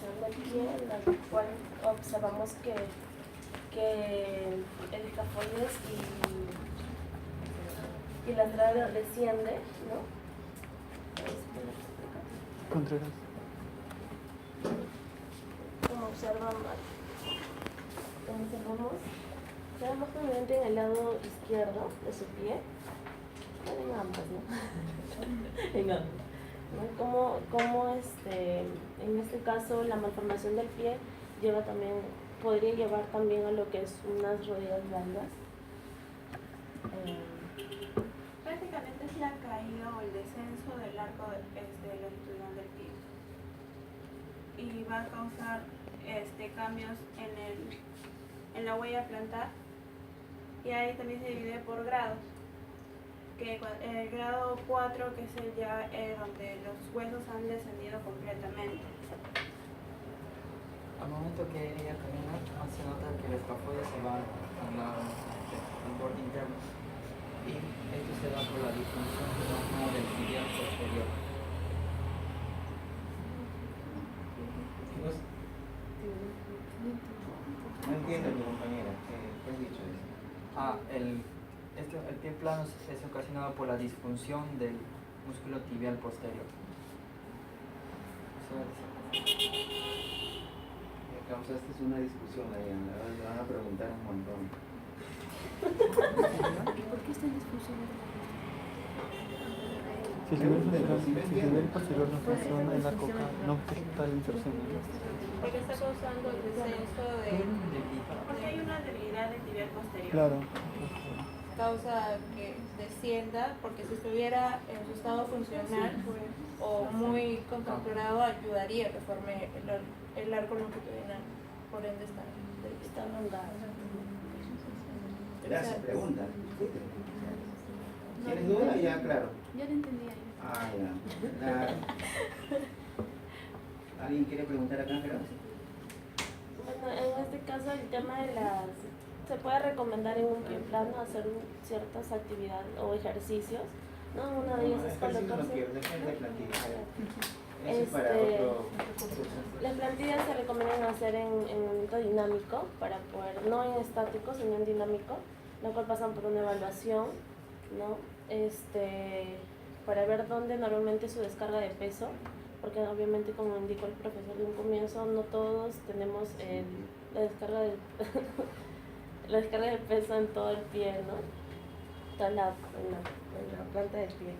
posición del pie, en la cual observamos que el escafoides y la entrada desciende, ¿no? Contreras. Como observamos más prominente en el lado izquierdo de su pie, bueno, en ambos, ¿no? En ambos. ¿No? Como en este caso la malformación del pie podría llevar también a lo que es unas rodillas blandas. Prácticamente es la caída o el descenso del arco longitudinal del pie y va a causar cambios en la huella plantar, y ahí también se divide por grados, que el grado 4, que es donde los huesos han descendido completamente. Al momento que ella camina, se nota que el escafoide se va al borde interno, y esto se da por la disfunción del tibial posterior. No entiendo, mi compañera, ¿qué has dicho eso? El pie plano es ocasionado por la disfunción del músculo tibial posterior. Causaste una discusión ahí, me van a preguntar un montón. ¿Por qué está en discusión? Si el nivel posterior no funciona, en la coca no está la inserción. Porque está causando el descenso porque hay una debilidad del tibial posterior. Claro. Causa que descienda, porque si estuviera en su estado funcional o muy contracturado, ayudaría a que forme el arco longitudinal. Por ende está elongado. Gracias, pregunta. ¿Tienes duda? Ya, claro. Ya lo entendía. Ah, ya. ¿Alguien quiere preguntar acá, Gerardo? Bueno, en este caso el tema de se puede recomendar en un pie plano hacer ciertas actividades o ejercicios, ¿no? Una de ellas es colocarse. Las plantillas se recomiendan hacer en movimiento dinámico para poder, no en estático, sino en dinámico, lo cual pasan por una evaluación, ¿no? Para ver dónde normalmente su descarga de peso, porque obviamente, como indicó el profesor de un comienzo, no todos tenemos la descarga de la descarga de peso en todo el pie, ¿no? Toda en la planta del pie.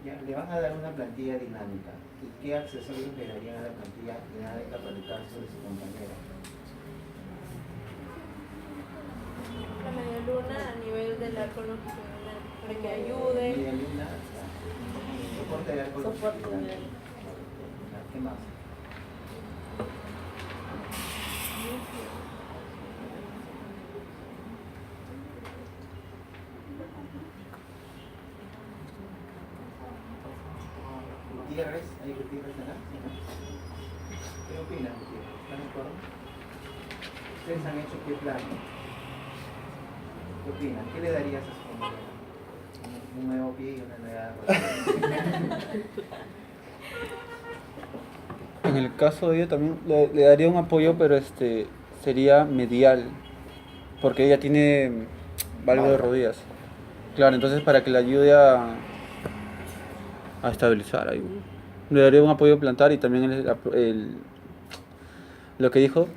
Ya, le van a dar una plantilla dinámica. ¿Y qué accesorios le darían a la plantilla dinámica para el caso de su compañera? La media luna a nivel del arco longitudinal, para que ayude. Media luna, soporte de arco longitudinal. ¿Qué más? Gutiérrez, ¿hay Gutiérrez acá? ¿Sí, no? ¿Qué opinan, Gutiérrez? ¿Están de acuerdo? Ustedes han hecho pie plano. ¿Qué opinan? ¿Qué le darías a su compañera? Un nuevo pie y una nueva rodilla. En el caso de ella también le daría un apoyo, pero sería medial, porque ella tiene valgo de rodillas. Claro, entonces para que le ayude a estabilizar ahí. Le daría un apoyo plantar y también lo que dijo.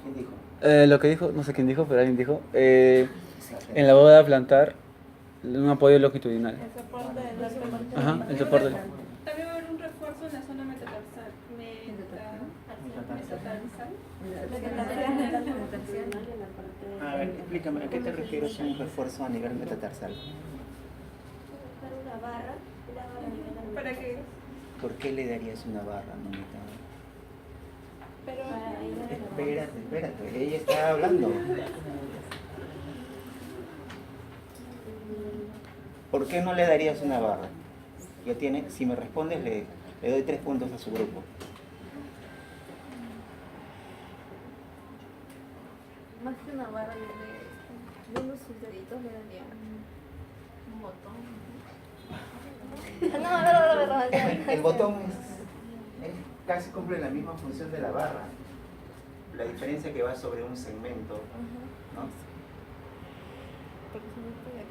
¿Quién dijo? Lo que dijo, no sé quién dijo, pero alguien dijo. En la boda plantar, un apoyo longitudinal. El soporte del arco longitudinal. Ajá, el soporte. También va a haber un refuerzo en la zona metatarsal. A ver, explícame, ¿a qué te refieres con un refuerzo a nivel metatarsal? Una barra, ¿Para qué? ¿Por qué le darías una barra, mamita? Pero Espérate, ella está hablando. ¿Por qué no le darías una barra? Ya tiene, si me respondes, le doy 3 puntos a su grupo. Más que una barra, viendo sus deditos le daría un botón. No. El botón casi cumple la misma función de la barra. La diferencia es que va sobre un segmento, ¿no? Porque si no estoy aquí.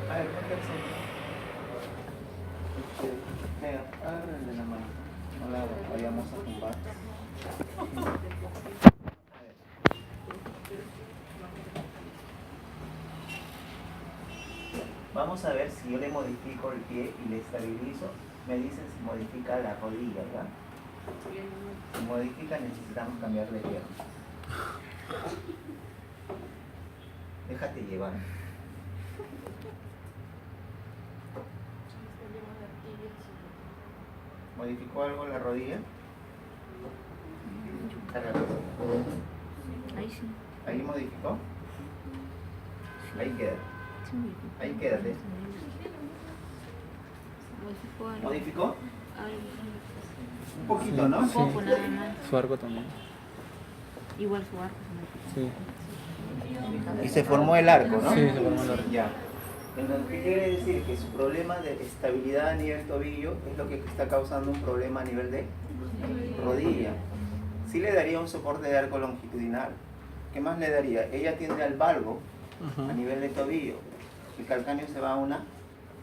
A ver, ponte al centro. Venga, agárrenle la mano. No la vayamos a tumbar. A ver. Vamos a ver si yo le modifico el pie y le estabilizo. Me dicen si modifica la rodilla, ¿verdad? Si modifica, necesitamos cambiar de pierna. Déjate llevar. ¿Modificó algo la rodilla? Ahí sí. ¿Ahí modificó? Ahí queda. Sí, Ahí quédate. modificó algo. ¿Modificó? Algo. Un poquito, ¿no? Un poco nada más. Su arco también. Igual su arco se modificó. Sí. Y se formó el arco, ¿no? Sí, se formó el arco. Ya. Entonces, ¿qué quiere decir? Que su problema de estabilidad a nivel tobillo es lo que está causando un problema a nivel de rodilla. Sí le daría un soporte de arco longitudinal. ¿Qué más le daría? Ella tiende al valgo a Ajá. nivel de tobillo. El calcáneo se va a una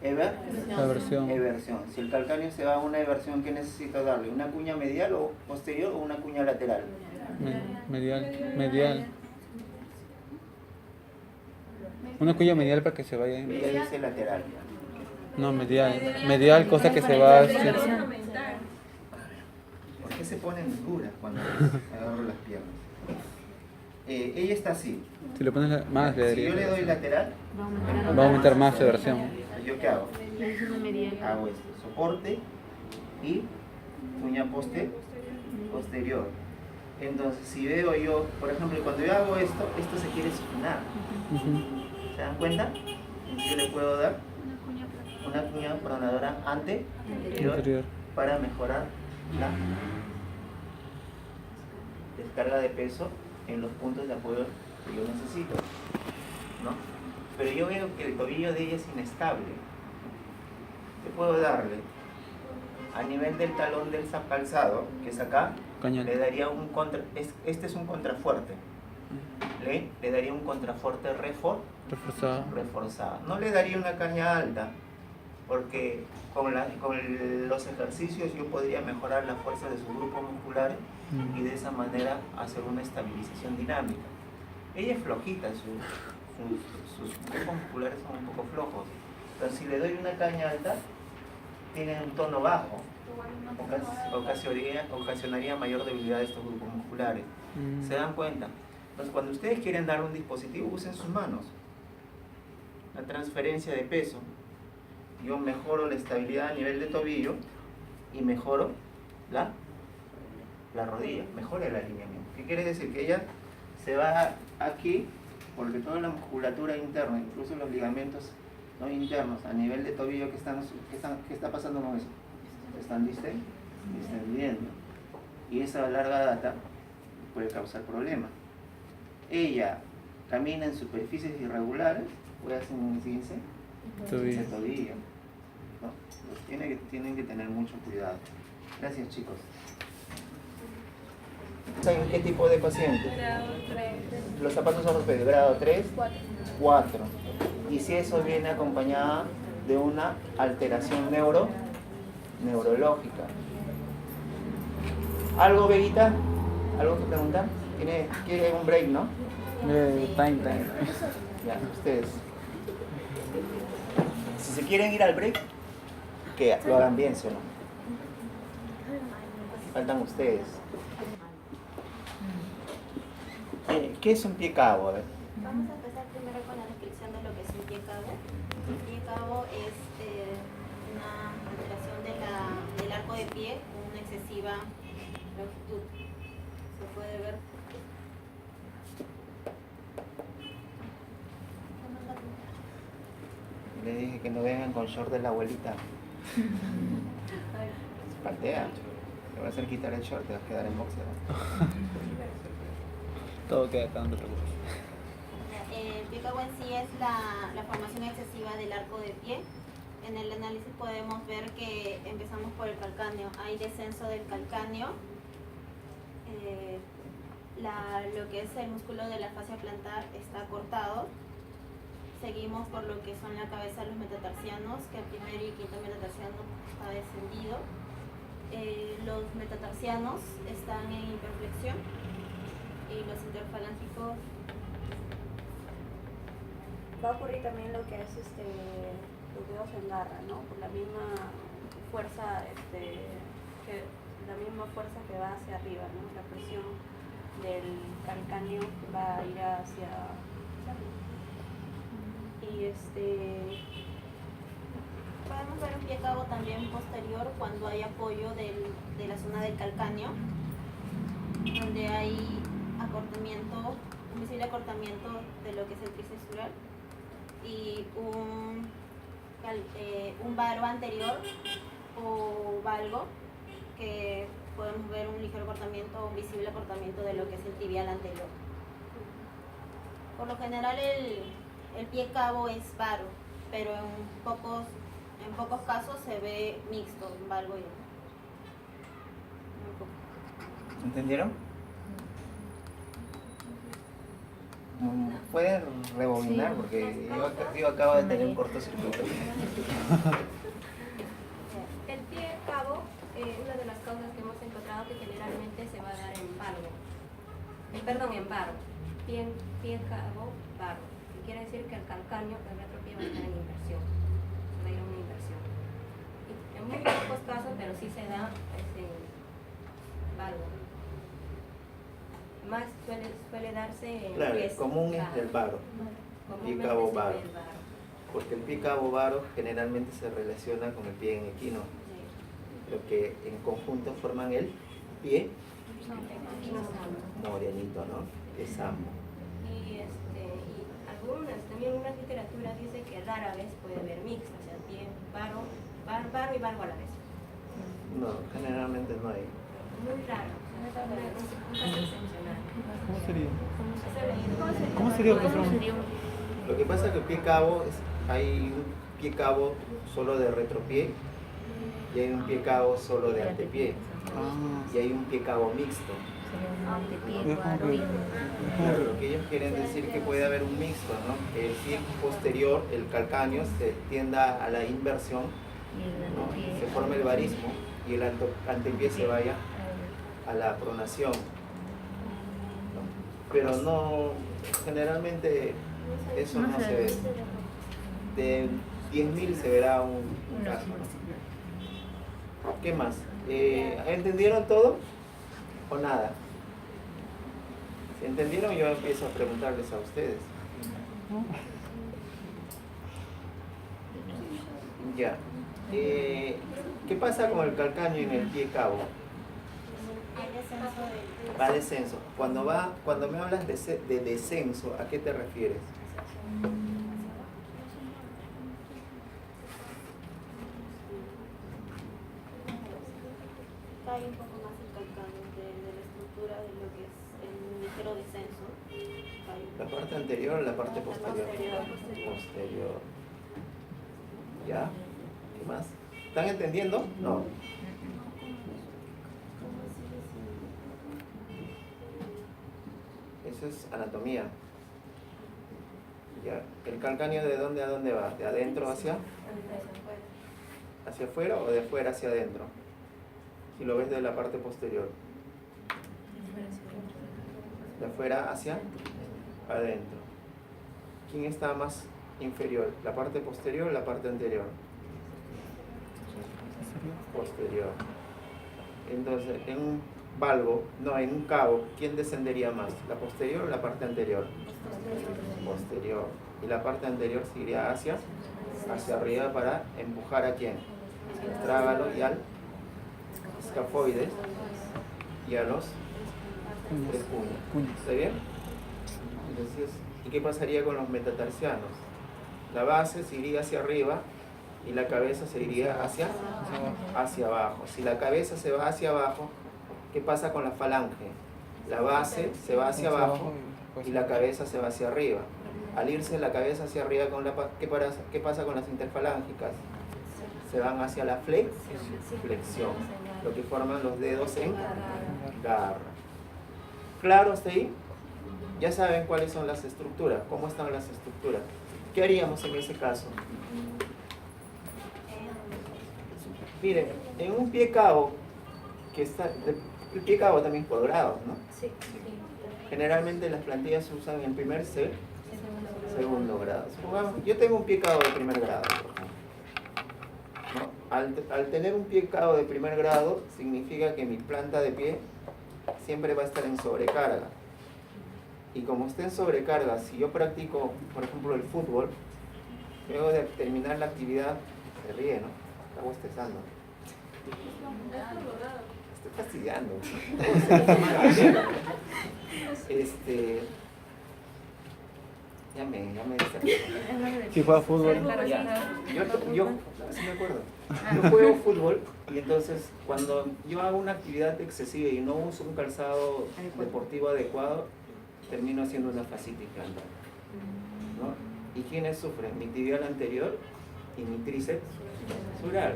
La versión. eversión. Si el calcáneo se va a una eversión, ¿qué necesito darle? ¿Una cuña medial o posterior o una cuña lateral? Medial. Medial. Una cuña medial para que se vaya. Ella dice lateral. No, medial. Medial, cosa que se va hacia. ¿Por qué se ponen duras cuando agarro las piernas? Ella está así. Si le pones más, le Si yo le daría. doy lateral, Va a aumentar. Va a aumentar más de versión. ¿yo qué hago? Es una medial. Hago esto, soporte y cuña posterior. Entonces, si veo yo, por ejemplo, cuando yo hago esto, esto se quiere supinar. Ujú. ¿Se dan cuenta? Yo le puedo dar una cuña pronadora anterior Anterior. para mejorar la descarga de peso en los puntos de apoyo que yo necesito, ¿no? Pero yo veo que el tobillo de ella es inestable. ¿Qué puedo darle? A nivel del talón del calzado, que es acá, Cañón. le daría un este es un contrafuerte. Le daría un contrafuerte Reforzado. reforzado. No le daría una caña alta, porque con los ejercicios yo podría mejorar la fuerza de sus grupos musculares y de esa manera hacer una estabilización dinámica. Ella es flojita, sus grupos musculares son un poco flojos, pero si le doy una caña alta, tiene un tono bajo, ocasionaría mayor debilidad de estos grupos musculares. ¿Se dan cuenta? Entonces, cuando ustedes quieren dar un dispositivo, usen sus manos. La transferencia de peso, yo mejoro la estabilidad a nivel de tobillo y mejoro la rodilla, mejora el alineamiento. ¿Qué quiere decir? Que ella se va aquí, porque toda la musculatura interna, incluso los ligamentos no internos a nivel de tobillo, ¿qué está pasando con eso? Se están distendiendo. Y esa larga data puede causar problemas. Ella camina en superficies irregulares, puede hacer un esguince Tobillo. de tobillo, ¿no? Pues tienen que tener mucho cuidado. Gracias, chicos. ¿Saben qué tipo de paciente? Los zapatos ortopédicos, grado 3, 4. Y si eso viene acompañada de una alteración neurológica. ¿Algo, Veguita? ¿Algo que preguntar? ¿Quiere un break, no? Time. Ya, ustedes. Si se quieren ir al break, que lo hagan bien, ¿sí o no? Faltan ustedes. ¿Qué es un pie cabo? A ver. Vamos a empezar primero con la descripción de lo que es un pie cabo. Un pie cabo es una alteración del arco de pie con una excesiva longitud. Se puede ver. Le dije que no vengan con short de la abuelita. Se patea. Le voy a hacer quitar el short, te vas a quedar en boxer. Todo queda acá, no te preocupes. el pie cabo en sí es la formación excesiva del arco de pie. En el análisis podemos ver que empezamos por el calcáneo. Hay descenso del calcáneo. Lo que es el músculo de la fascia plantar está cortado. Seguimos por lo que son la cabeza de los metatarsianos, que el primer y quinto metatarsiano está descendido. Los metatarsianos están en hiperflexión y los interfalángicos. Va a ocurrir también lo que es los dedos en garra, ¿no? Por la misma fuerza, la misma fuerza que va hacia arriba, ¿no? La presión del calcáneo va a ir hacia arriba. Y Podemos ver un pie cabo también posterior cuando hay apoyo de la zona del calcáneo, donde hay acortamiento, un visible acortamiento de lo que es el trisexural y un varo anterior o valgo, que podemos ver un ligero acortamiento o un visible acortamiento de lo que es el tibial anterior. Por lo general el pie cabo es varo, pero en pocos casos se ve mixto, un valgo y ¿Entendieron? ¿Pueden rebobinar? Porque yo acabo de tener un cortocircuito. El pie cabo, una de las causas que hemos encontrado que generalmente se va a dar en valgo. En varo. Pie cabo, varo. Que quiere decir que el calcáneo, el retropie va a estar en inversión. Va a ir a una inversión. Y en muy pocos casos, pero sí se da en valgo. Más suele darse en Claro, el pies común es cabo. el varo, pie Comúnmente cabo se varo. ve el varo. Porque el pie cabo varo generalmente se relaciona con el pie en equino, lo que en conjunto forman el pie morenito, ¿no? Es sambo. Y también algunas literaturas dice que rara vez puede haber mix, o sea, pie, varo y valgo a la vez. No, generalmente no hay. Muy raro, o sea, un caso excepcional. ¿Cómo sería? ¿Cómo sería, ¿Cómo profesor? sería un Lo que pasa es que el pie cabo, hay un pie cabo solo de retropié y hay un pie cabo solo de antepié y hay un pie cabo mixto. sería un antepié, Es como varo y Claro, lo que ellos quieren decir que puede haber un mixto, ¿no? Que el pie posterior, el calcáneo, se tienda a la inversión, el ¿no? antepié. Se forma el varismo y el antepié se vaya a la pronación. ¿No? Pero no, generalmente eso no se ve. De 10.000 se verá un caso, ¿no? ¿Qué más? ¿Entendieron todo o nada? Si entendieron, yo empiezo a preguntarles a ustedes. Ya. ¿Qué pasa con el calcáneo en el pie cabo? hay descenso del Va a descenso. Cuando me hablas de descenso, ¿a qué te refieres? cae un poco más el calcáneo de la estructura de lo que es el ligero descenso. Cae. ¿La parte anterior o la parte La posterior? posterior. Posterior. ¿Ya? ¿Qué más? ¿Están entendiendo? No. Eso es anatomía. Ya. ¿El calcáneo de dónde a dónde va? ¿De adentro hacia afuera o de afuera hacia adentro? Si lo ves de la parte posterior. De afuera hacia adentro. ¿Quién está más inferior? ¿La parte posterior o la parte anterior? Posterior. Entonces, en un valgo, no, en un cabo, ¿quién descendería más? ¿La posterior o la parte anterior? Posterior. Y la parte anterior se iría hacia arriba para empujar a quién? Al trágalo y al escafoides y a los tres puños. ¿Está bien? Entonces, ¿y qué pasaría con los metatarsianos? La base se iría hacia arriba y la cabeza se iría hacia abajo. Si la cabeza se va hacia abajo, ¿qué pasa con la falange? La base se va hacia abajo y la cabeza se va hacia arriba. Al irse la cabeza hacia arriba, ¿qué pasa con las interfalángicas? Se van hacia la flexión, lo que forman los dedos en garra. ¿Claro hasta ahí? Ya saben cuáles son las estructuras, cómo están las estructuras. ¿Qué haríamos en ese caso? Miren, en un pie cabo, el pie cabo también es por grados, ¿no? Sí. Generalmente las plantillas se usan en primer, segundo grado. Supongamos, yo tengo un pie cabo de primer grado, por ejemplo, ¿no? Al tener un pie cabo de primer grado, significa que mi planta de pie siempre va a estar en sobrecarga. Y como esté en sobrecarga, si yo practico, por ejemplo, el fútbol, luego de terminar la actividad, se ríe, ¿no? Está bostezando. Estoy fastidiando. Ya me distraje. Si juega fútbol. Yo sí me acuerdo. Yo juego fútbol y entonces cuando yo hago una actividad excesiva y no uso un calzado deportivo adecuado, termino haciendo una fascitis plantar, ¿no? ¿Y quiénes sufren? Mi tibial anterior y mi tríceps sural,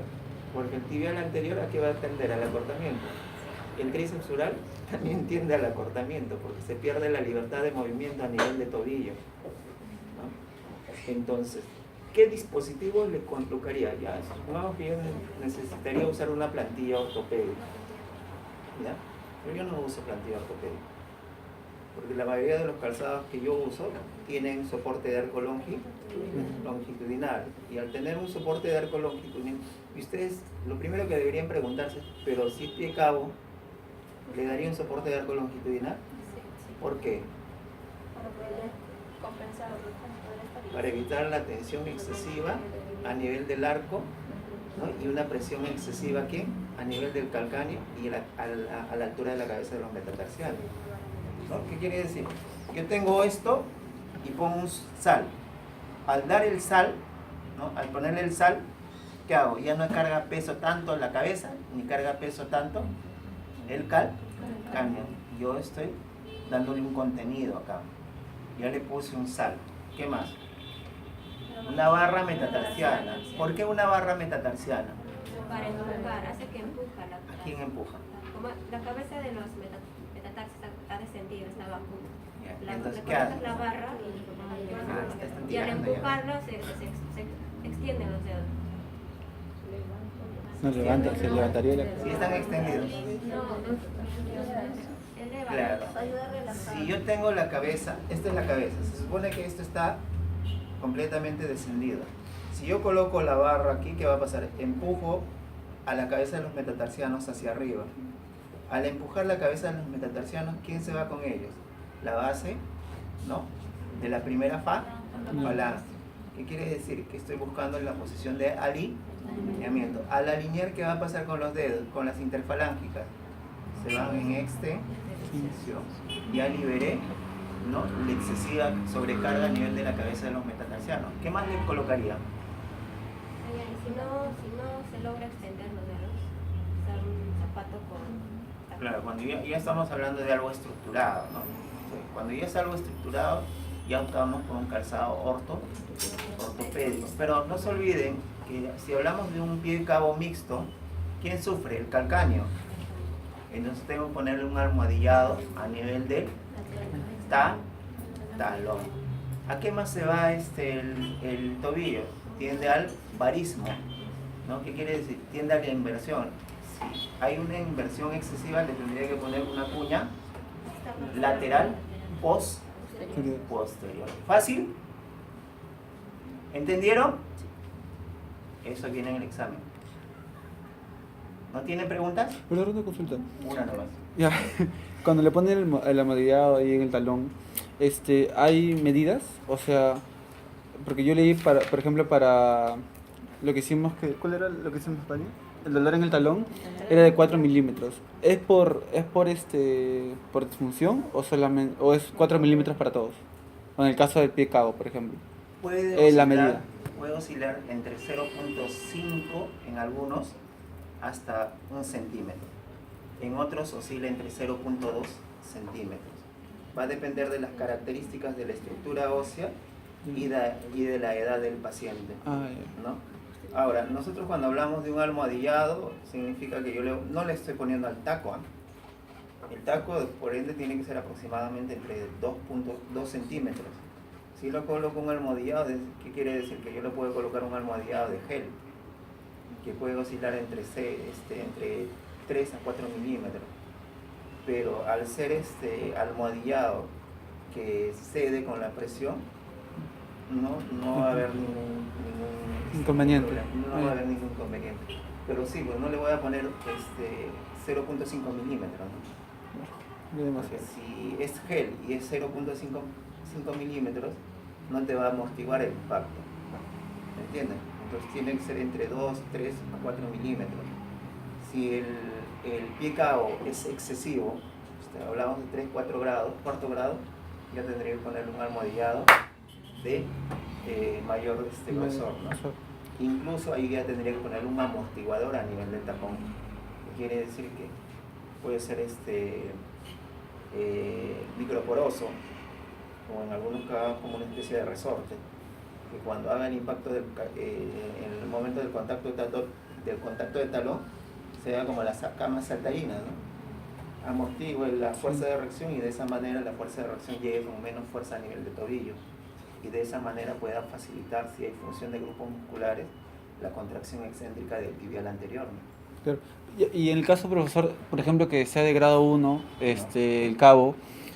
porque el tibial anterior ¿a qué va a tender? Al acortamiento. El tríceps sural también tiende al acortamiento porque se pierde la libertad de movimiento a nivel de tobillo, ¿no? Entonces, ¿qué dispositivo le colocaría? Ya, supongamos que yo necesitaría usar una plantilla ortopédica, ¿ya? Pero yo no uso plantilla ortopédica, porque la mayoría de los calzados que yo uso tienen soporte de arco longitudinal, y al tener un soporte de arco longitudinal, ustedes lo primero que deberían preguntarse, pero si pie cabo, ¿le daría un soporte de arco longitudinal? ¿Por qué? Para evitar la tensión excesiva a nivel del arco, ¿no? Y una presión excesiva aquí a nivel del calcáneo y a la altura de la cabeza de los metatarsianos, ¿no? ¿Qué quiere decir? Yo tengo esto y pongo un sal. Al dar el sal, ¿no? Al ponerle el sal, ¿qué hago? Ya no carga peso tanto la cabeza, ni carga peso tanto el calcáneo. Yo estoy dándole un contenido acá. Ya le puse un sal. ¿Qué más? Una barra metatarsiana. ¿Por qué una barra metatarsiana? Para empujar, hace que empuja la ¿A quién empuja? Como la cabeza de los metatarsis está descendido, está abajo. Entonces, Le ¿qué hace? colocas la barra y al empujarlo se extienden los dedos. No levanta, se levantaría la Si están extendidos. Eleva. Claro. Ayuda a relajar. Si yo tengo la cabeza, esta es la cabeza, se supone que esto está completamente descendido. Si yo coloco la barra aquí, ¿qué va a pasar? Empujo a la cabeza de los metatarsianos hacia arriba. Al empujar la cabeza de los metatarsianos, ¿quién se va con ellos? La base, ¿no? De la primera falange. ¿Qué quiere decir? Que estoy buscando en la posición de alineamiento. Al alinear, ¿qué va a pasar con los dedos? Con las interfalángicas. Se van en extensión. Ya liberé, ¿no? La excesiva sobrecarga a nivel de la cabeza de los metatarsianos. ¿Qué más le colocaría? Si no se logra extender los dedos, usar un zapato con... Claro, cuando ya estamos hablando de algo estructurado, ¿no? Cuando ya es algo estructurado, ya optamos por un calzado ortopédico. Pero no se olviden que si hablamos de un pie cabo mixto, ¿quién sufre? El calcáneo. Entonces tengo que ponerle un almohadillado a nivel del talón. ¿A qué más se va el tobillo? Tiende al varismo, ¿no? ¿Qué quiere decir? Tiende a la inversión. Si hay una inversión excesiva, le tendría que poner una cuña lateral posterior. ¿Fácil? ¿Entendieron? Eso viene en el examen. ¿No tienen preguntas? Pero ahora una consulta. Una nomás. Ya, cuando le ponen el amadillado ahí en el talón, ¿hay medidas? O sea, porque yo leí, por ejemplo, para lo que hicimos, ¿cuál era lo que hicimos, Pani? El dolor en el talón era de 4 milímetros. ¿Es por disfunción o es 4 milímetros para todos? O en el caso del pie cabo, por ejemplo. La medida. Puede oscilar entre 0.5 en algunos hasta 1 centímetro. En otros oscila entre 0.2 centímetros. Va a depender de las características de la estructura ósea y de la edad del paciente, Ah, ya. ¿no? Ahora, nosotros cuando hablamos de un almohadillado, significa que yo no le estoy poniendo al taco, ¿ah? El taco, por ende, tiene que ser aproximadamente entre 2 centímetros. Si lo coloco un almohadillado, ¿qué quiere decir? Que yo le puedo colocar un almohadillado de gel, que puede oscilar entre 3 a 4 milímetros. Pero al ser almohadillado que cede con la presión, no va a haber ningún Inconveniente. problema, no va a haber ningún inconveniente. Pero sí, pues no le voy a poner 0.5 milímetros, ¿no? Porque si es gel y es 0.5 milímetros, no te va a amortiguar el impacto, ¿me entiendes? Entonces tiene que ser entre 2, 3 a 4 milímetros. Si el pie cabo es excesivo, hablamos de 3, 4 grados, cuarto grado, ya tendría que ponerle un almohadillado de mayor grosor, ¿no? Incluso ahí ya tendría que poner un amortiguador a nivel del tapón, que quiere decir que puede ser microporoso, o en algunos casos como una especie de resorte, que cuando haga el impacto en el momento del contacto de talón, sea como las camas saltarinas, ¿no? Amortigue la fuerza de reacción y de esa manera la fuerza de reacción llegue con menos fuerza a nivel de tobillo, y de esa manera pueda facilitar, si hay función de grupos musculares, la contracción excéntrica del tibial anterior, ¿no? Claro. Y en el caso, profesor, por ejemplo, que sea de grado 1, el cabo,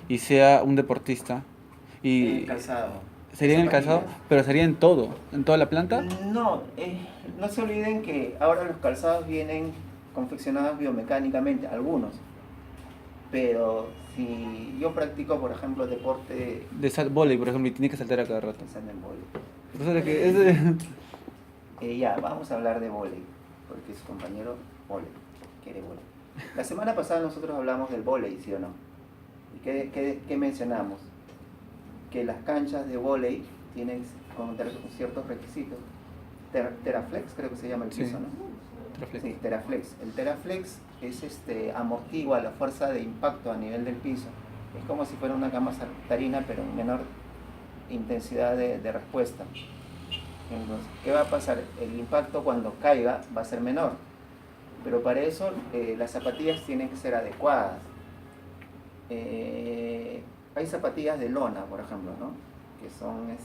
y sea un deportista, y En el calzado. sería en el calzado, pero sería en toda la planta. No se olviden que ahora los calzados vienen confeccionados biomecánicamente, algunos, pero si yo practico, por ejemplo, deporte Vóley, por ejemplo, y tiene que saltar a cada rato. pensando en vóley. Profesor, es que Ya, vamos a hablar de vóley, porque su compañero vóley, quiere vóley. La semana pasada nosotros hablamos del vóley, ¿sí o no? ¿Y qué mencionamos? Que las canchas de vóley tienen con ciertos requisitos. Teraflex creo que se llama el piso, Sí. ¿no? Teraflex. Sí, Teraflex. El Teraflex es amortigua la fuerza de impacto a nivel del piso. Es como si fuera una cama saltarina, pero en menor intensidad de respuesta. Entonces, ¿qué va a pasar? El impacto cuando caiga va a ser menor, pero para eso las zapatillas tienen que ser adecuadas. Hay zapatillas de lona, por ejemplo, ¿no? Que son ya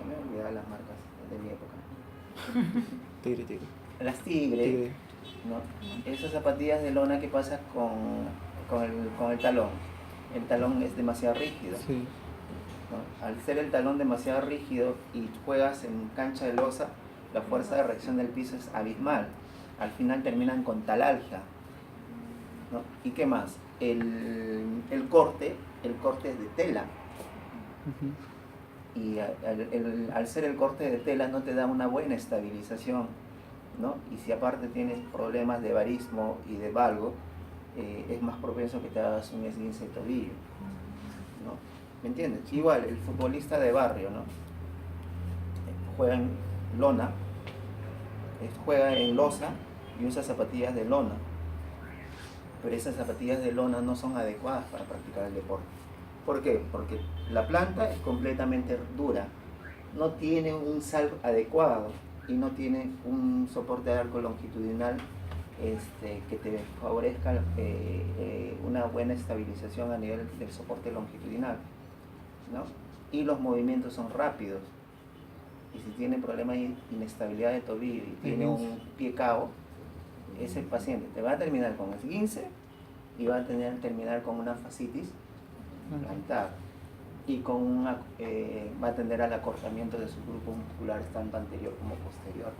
me he olvidado las marcas de mi época. Tigre. Las Tigre, ¿no? Esas zapatillas de lona, ¿qué pasa con el talón? El talón es demasiado rígido. Sí. ¿No? Al ser el talón demasiado rígido y juegas en cancha de losa, la fuerza de reacción del piso es abismal. Al final terminan con talalgia, ¿no? ¿Y qué más? El corte es de tela. Ujú. Y al ser el corte de tela no te da una buena estabilización, ¿no? Y si aparte tienes problemas de varismo y de valgo, es más propenso que te hagas un esguince de tobillo, ¿no? ¿Me entiendes? Igual, el futbolista de barrio, ¿no? Juega en lona, juega en losa y usa zapatillas de lona. Pero esas zapatillas de lona no son adecuadas para practicar el deporte. ¿Por qué? Porque la planta es completamente dura, no tiene un sal adecuado y no tiene un soporte de arco longitudinal que te favorezca una buena estabilización a nivel del soporte longitudinal, ¿no? Y los movimientos son rápidos. Y si tiene problemas de inestabilidad de tobillo y tiene un pie cabo, ese paciente te va a terminar con esguince y va a terminar con una fascitis plantar y va a tender al acortamiento de sus grupos musculares tanto anterior como posterior,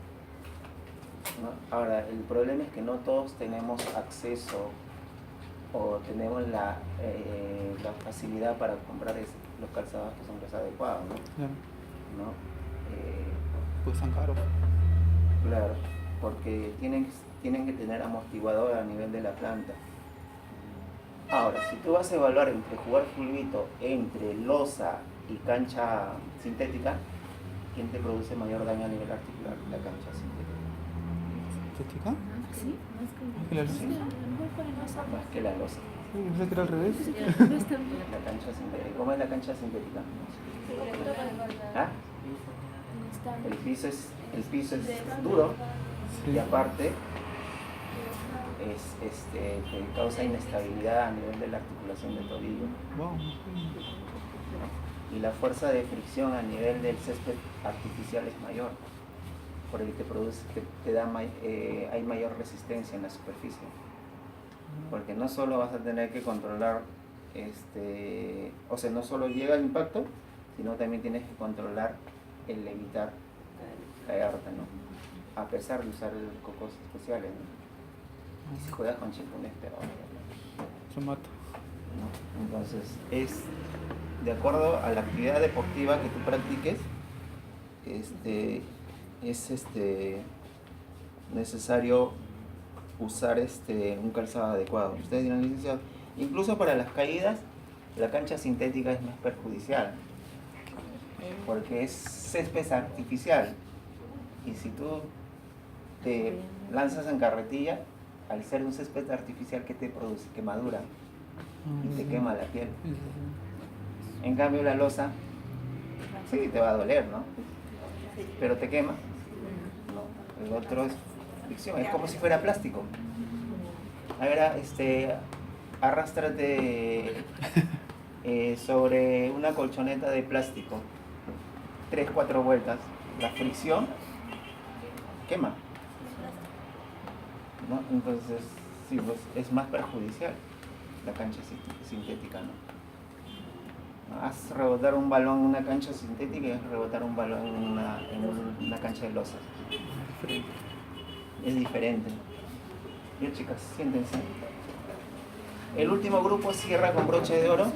¿no? Ahora, el problema es que no todos tenemos acceso o tenemos la facilidad para comprar los calzados que son los adecuados, ¿no? Claro. ¿No? Pues son caros. Claro, porque tienen que tener amortiguador a nivel de la planta. Ahora, si tú vas a evaluar entre jugar fulbito entre losa y cancha sintética, ¿quién te produce mayor daño a nivel articular? La cancha sintética. ¿Sintética? Sí, ¿Es que la Sí. Más que la losa. Pensé que era al revés. La cancha sintética. ¿Cómo es la cancha sintética? ¿Ah? El piso es duro y aparte te causa inestabilidad a nivel de la articulación del tobillo. Wow. Y la fuerza de fricción a nivel del césped artificial es mayor, porque hay mayor resistencia en la superficie. Porque no solo vas a tener que controlar, o sea, no solo llega el impacto, sino también tienes que controlar el evitar caerte, ¿no? A pesar de usar cocos especiales, ¿no? Y si juegas con chipunes, pero Se mata. ¿no? Entonces, es de acuerdo a la actividad deportiva que tú practiques, es necesario usar un calzado adecuado. Ustedes dirán, licenciado, incluso para las caídas, la cancha sintética es más perjudicial, porque es césped artificial. Y si tú te lanzas en carretilla, al ser un césped artificial, ¿qué te produce? Quemadura y te quema la piel. En cambio la losa, sí, te va a doler, ¿no? Pero te quema. No, el otro es fricción, es como si fuera plástico. Ahora, arrástrate sobre una colchoneta de plástico 3-4 vueltas. La fricción quema, ¿no? Entonces, sí, pues, es más perjudicial la cancha sintética, ¿no? Haz rebotar un balón en una cancha sintética y haz rebotar un balón en una cancha de losa. Es diferente. Bien, chicas, siéntense. El último grupo cierra con broche de oro.